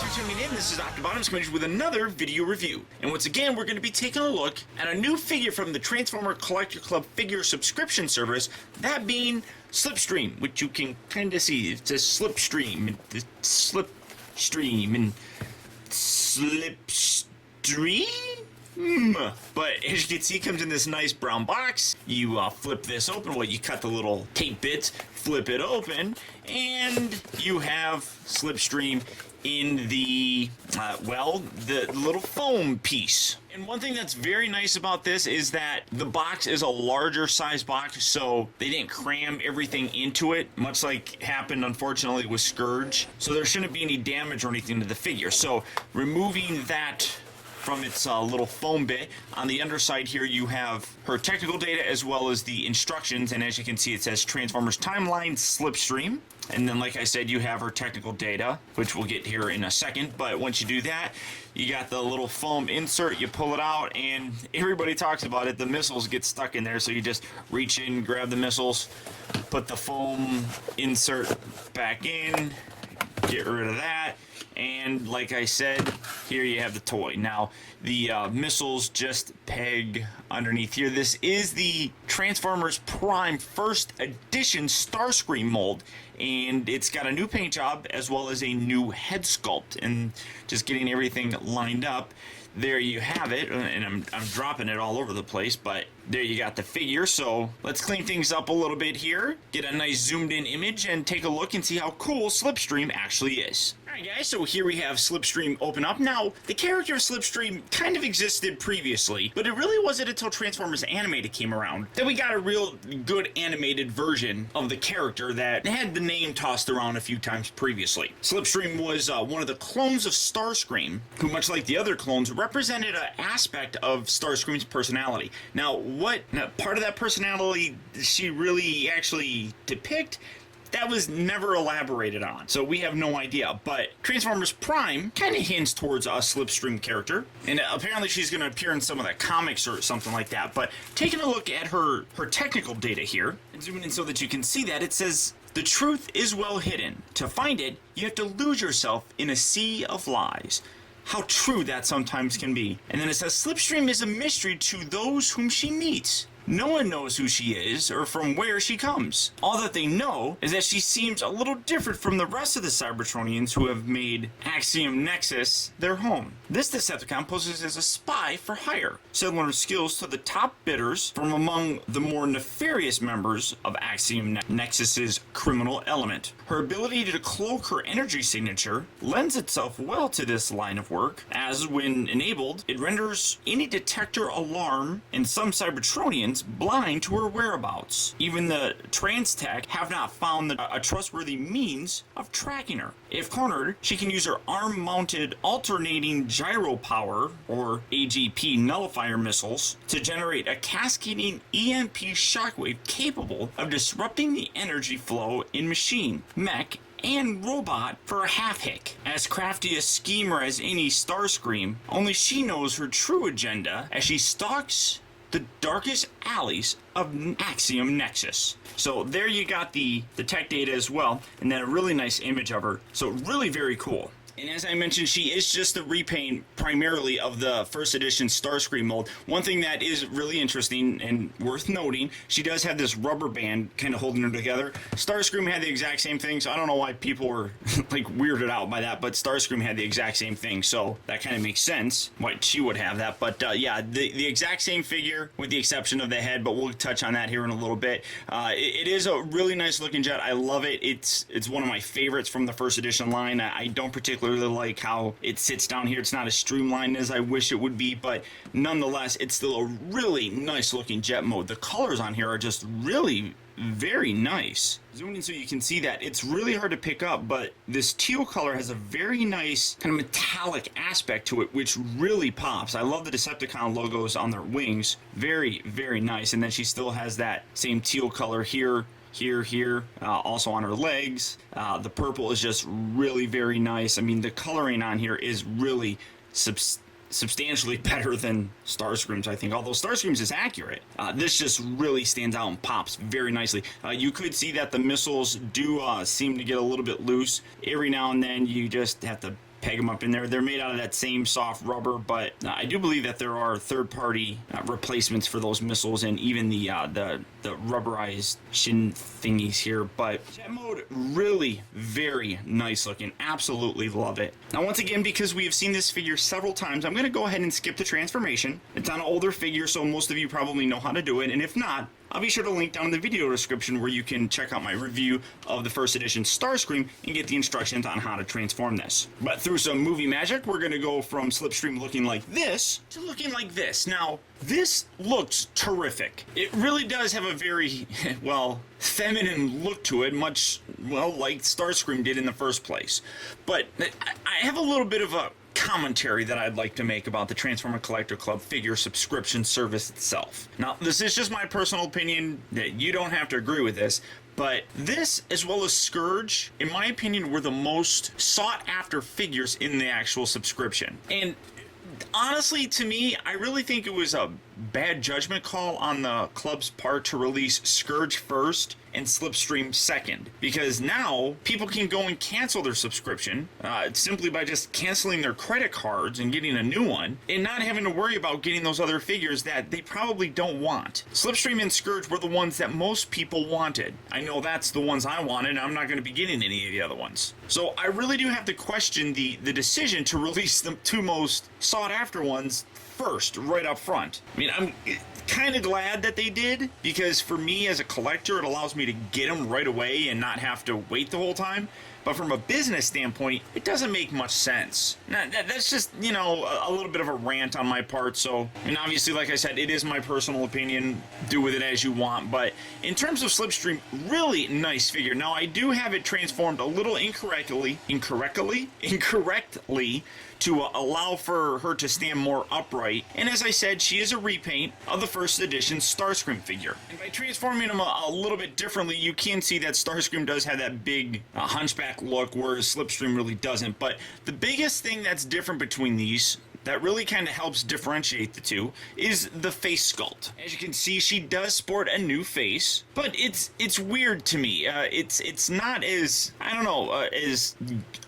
for tuning in. This is optibotimus coming with another video review. And once again, we're going to be taking a look at a new figure from the Transformer Collector Club figure subscription service, that being Slipstream, which you can kind of see. It's a Slipstream, and Slipstream, and Slipstream? But as you can see, it comes in this nice brown box. You flip this open, well, you cut the little tape bits, flip it open, and you have Slipstream in the, the little foam piece. And one thing that's very nice about this is that the box is a larger size box, so they didn't cram everything into it, much like happened, unfortunately, with Scourge. So there shouldn't be any damage or anything to the figure. So removing that from its little foam bit. On the underside here, you have her technical data as well as the instructions, and as you can see, it says Transformers Timeline Slipstream. And then, like I said, you have her technical data, which we'll get here in a second. But once you do that, you got the little foam insert, you pull it out, and everybody talks about it. The missiles get stuck in there, so you just reach in, grab the missiles, put the foam insert back in, get rid of that. And like I said, here you have the toy. Now, the missiles just peg underneath here. This is the Transformers Prime First Edition Starscream mold, and it's got a new paint job as well as a new head sculpt, and just getting everything lined up. There you have it, and I'm dropping it all over the place, but there you got the figure. So let's clean things up a little bit here, get a nice zoomed in image, and take a look and see how cool Slipstream actually is. Alright guys, so here we have Slipstream open up. Now, the character Slipstream kind of existed previously, but it really wasn't until Transformers Animated came around that we got a real good animated version of the character that had the name tossed around a few times previously. Slipstream was one of the clones of Starscream, who, much like the other clones, represented an aspect of Starscream's personality. Now, what part of that personality she really actually depict, that was never elaborated on, so we have no idea. But Transformers Prime kind of hints towards a Slipstream character, and apparently she's going to appear in some of the comics or something like that. But taking a look at her technical data here, and zooming in so that you can see that, it says, "The truth is well hidden. To find it, you have to lose yourself in a sea of lies." How true that sometimes can be. And then it says, "Slipstream is a mystery to those whom she meets. No one knows who she is or from where she comes. All that they know is that she seems a little different from the rest of the Cybertronians who have made Axiom Nexus their home. This Decepticon poses as a spy for hire, said learn skills to the top bidders from among the more nefarious members of Axiom Nexus's criminal element. Her ability to cloak her energy signature lends itself well to this line of work, as when enabled, it renders any detector alarm in some Cybertronians blind to her whereabouts. Even the Transtech have not found a trustworthy means of tracking her. If cornered, she can use her arm-mounted alternating gyro power, or AGP nullifier missiles, to generate a cascading EMP shockwave capable of disrupting the energy flow in machine, mech, and robot for a half-hick. As crafty a schemer as any Starscream, only she knows her true agenda as she stalks the darkest alleys of Axiom Nexus. So there you got the tech data as well, and then a really nice image of her. So really very cool. And as I mentioned, she is just a repaint primarily of the first edition Starscream mold. One thing that is really interesting and worth noting, she does have this rubber band kind of holding her together. Starscream had the exact same thing, so I don't know why people were like weirded out by that, but Starscream had the exact same thing, so that kind of makes sense why she would have that. But yeah, the exact same figure with the exception of the head, but we'll touch on that here in a little bit. It is a really nice looking jet. I love it. It's one of my favorites from the first edition line. I don't particularly like how it sits down here. It's not as streamlined as I wish it would be, but nonetheless, it's still a really nice looking jet mode. The colors on here are just really very nice. Zoom in so you can see that. It's really hard to pick up, but this teal color has a very nice kind of metallic aspect to it, which really pops. I love the Decepticon logos on their wings. Very, very nice. And then she still has that same teal color here, also on her legs. The purple is just really very nice. I mean, the coloring on here is really substantially better than Starscream's, I think, although Starscream's is accurate. This just really stands out and pops very nicely. You could see that the missiles do seem to get a little bit loose. Every now and then you just have to peg them up in there. They're made out of that same soft rubber, but I do believe that there are third-party replacements for those missiles and even the rubberized shin thingies here. But jet mode, really very nice looking. Absolutely love it. Now, once again, because we have seen this figure several times, I'm going to go ahead and skip the transformation. It's on an older figure, so most of you probably know how to do it, and if not, I'll be sure to link down in the video description where you can check out my review of the first edition Starscream and get the instructions on how to transform this. But through some movie magic, we're going to go from Slipstream looking like this to looking like this. Now, this looks terrific. It really does have a very, well, feminine look to it, much, well, like Starscream did in the first place. But I have a little bit of a commentary that I'd like to make about the Transformer Collector Club figure subscription service itself. Now, this is just my personal opinion. You don't have to agree with this, but this, as well as Scourge, in my opinion, were the most sought after figures in the actual subscription. And honestly, to me, I really think it was a bad judgment call on the club's part to release Scourge first and Slipstream second, because now people can go and cancel their subscription simply by just canceling their credit cards and getting a new one and not having to worry about getting those other figures that they probably don't want. Slipstream and Scourge were the ones that most people wanted. I know that's the ones I wanted, and I'm not going to be getting any of the other ones. So I really do have to question the decision to release the two most sought after ones first, right up front. I mean, I'm kind of glad that they did, because for me as a collector, it allows me to get them right away and not have to wait the whole time. But from a business standpoint, it doesn't make much sense. Now, that's just, you know, a little bit of a rant on my part. So, and obviously, like I said, it is my personal opinion. Do with it as you want. But in terms of Slipstream, really nice figure. Now, I do have it transformed a little incorrectly to allow for her to stand more upright. And as I said, she is a repaint of the first edition Starscream figure. And by transforming him a little bit differently, you can see that Starscream does have that big hunchback look, whereas Slipstream really doesn't. But the biggest thing that's different between these, that really kind of helps differentiate the two, is the face sculpt. As you can see, she does sport a new face, but it's weird to me. It's not as, I don't know, as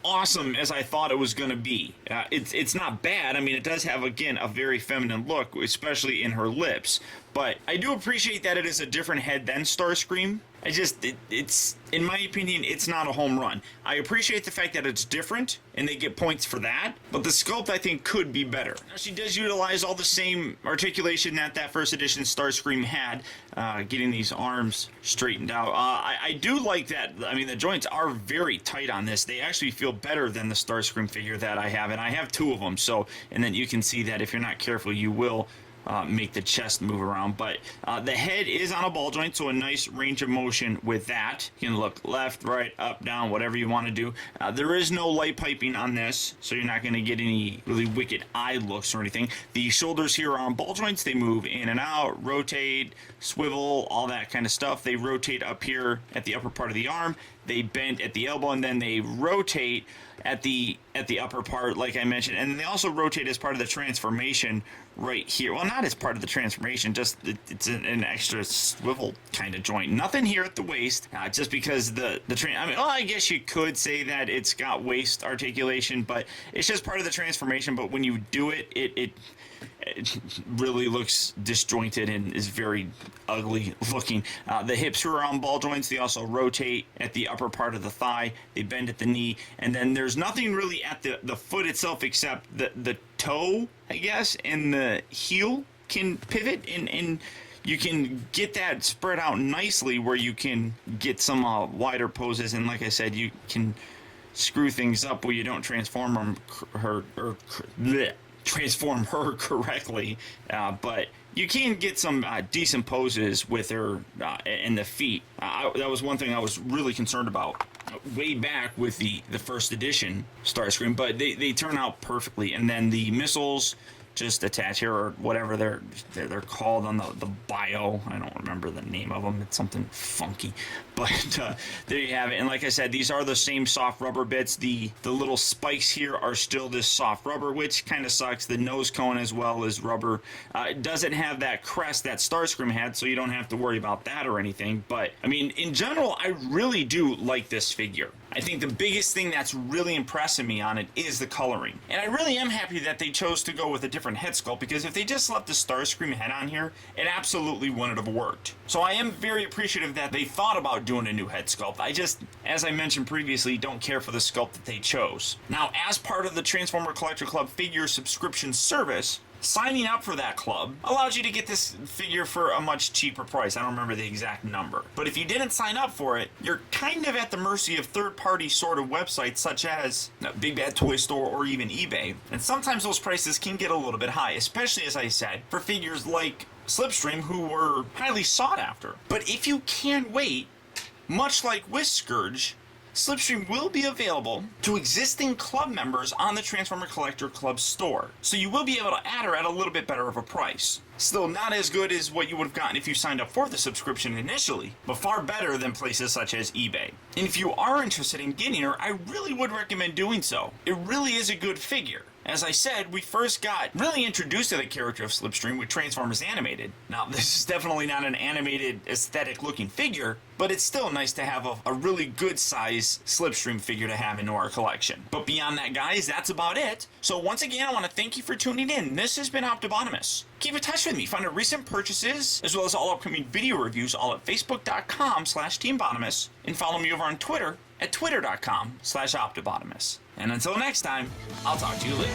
awesome as I thought it was going to be. It's not bad. I mean, it does have, again, a very feminine look, especially in her lips. But I do appreciate that it is a different head than Starscream. It's, in my opinion, it's not a home run. I appreciate the fact that it's different, and they get points for that, but the sculpt, I think, could be better. Now, she does utilize all the same articulation that first edition Starscream had, getting these arms straightened out. I do like that. I mean, the joints are very tight on this. They actually feel better than the Starscream figure that I have, and I have two of them, so, and then you can see that if you're not careful, you will make the chest move around. But the head is on a ball joint, so a nice range of motion with that. You can look left, right, up, down, whatever you want to do. There is no light piping on this, so you're not going to get any really wicked eye looks or anything. The shoulders here are on ball joints. They move in and out, rotate, swivel, all that kind of stuff. They rotate up here at the upper part of the arm. They bend at the elbow, and then they rotate at the upper part, like I mentioned. And they also rotate as part of the transformation right here. Well, not as part of the transformation, just it's an extra swivel kind of joint. Nothing here at the waist, just because I mean, well, I guess you could say that it's got waist articulation, but it's just part of the transformation. But when you do it, it really looks disjointed and is very ugly looking. The hips are on ball joints. They also rotate at the upper part of the thigh. They bend at the knee, and then there's nothing really at the foot itself except the toe, I guess, and the heel can pivot, and you can get that spread out nicely where you can get some wider poses. And like I said, you can screw things up where you don't transform transform her correctly, but you can get some decent poses with her in the feet. That was one thing I was really concerned about way back with the first edition Starscream, but they turn out perfectly. And then the missiles just attach here, or whatever they're called on the bio. I don't remember the name of them. It's something funky, but there you have it. And like I said, these are the same soft rubber bits. The little spikes here are still this soft rubber, which kind of sucks. The nose cone as well is rubber. It doesn't have that crest that Starscream had, so you don't have to worry about that or anything. But I mean, in general, I really do like this figure. I think the biggest thing that's really impressing me on it is the coloring. And I really am happy that they chose to go with a different head sculpt, because if they just left the Starscream head on here, it absolutely wouldn't have worked. So I am very appreciative that they thought about doing a new head sculpt. I just, as I mentioned previously, don't care for the sculpt that they chose. Now, as part of the Transformer Collector Club figure subscription service, signing up for that club allows you to get this figure for a much cheaper price. I don't remember the exact number. But if you didn't sign up for it, you're kind of at the mercy of third-party sort of websites such as Big Bad Toy Store or even eBay. And sometimes those prices can get a little bit high, especially, as I said, for figures like Slipstream, who were highly sought after. But if you can wait, much like with Scourge, Slipstream will be available to existing club members on the Transformer Collector Club store, so you will be able to add her at a little bit better of a price. Still not as good as what you would have gotten if you signed up for the subscription initially, but far better than places such as eBay. And if you are interested in getting her, I really would recommend doing so. It really is a good figure. As I said, we first got really introduced to the character of Slipstream with Transformers Animated. Now, this is definitely not an animated, aesthetic-looking figure, but it's still nice to have a really good-size Slipstream figure to have in our collection. But beyond that, guys, that's about it. So once again, I want to thank you for tuning in. This has been Optibotimus. Keep in touch with me. Find our recent purchases, as well as all upcoming video reviews, all at facebook.com/teambotimus, and follow me over on Twitter at twitter.com/optibotimus. And until next time, I'll talk to you later.